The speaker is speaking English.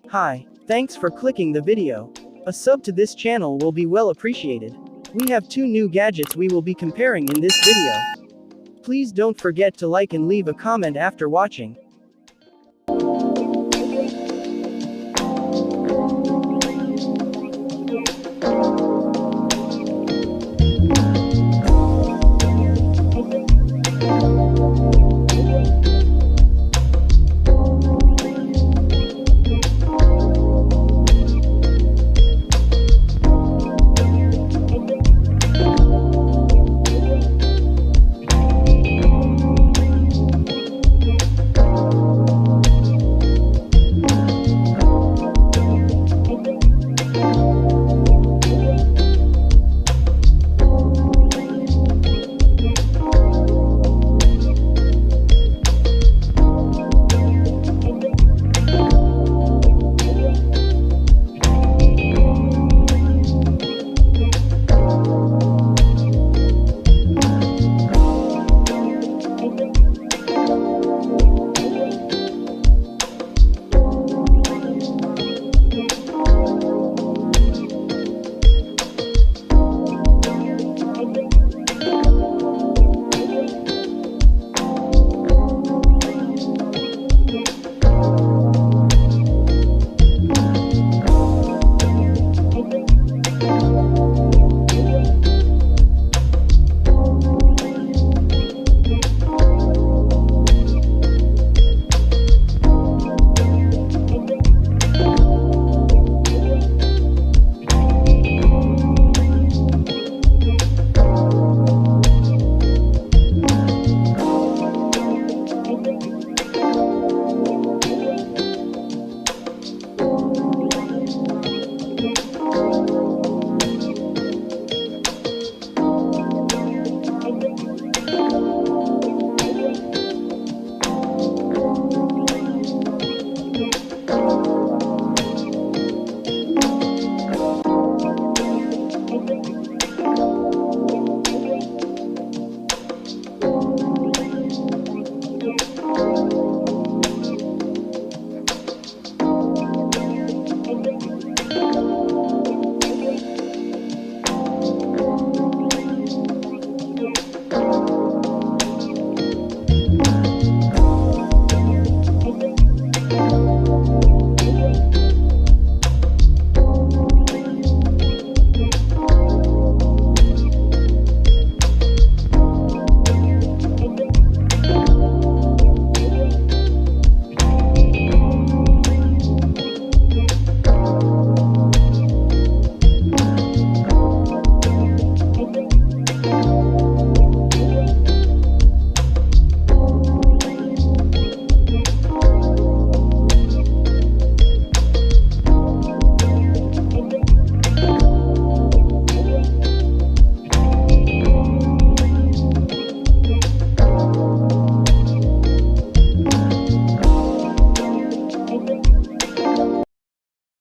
Hi, thanks for clicking the video. A sub to this channel will be well appreciated. We have two new gadgets we will be comparing in this video. Please don't forget to like and leave a comment after watching.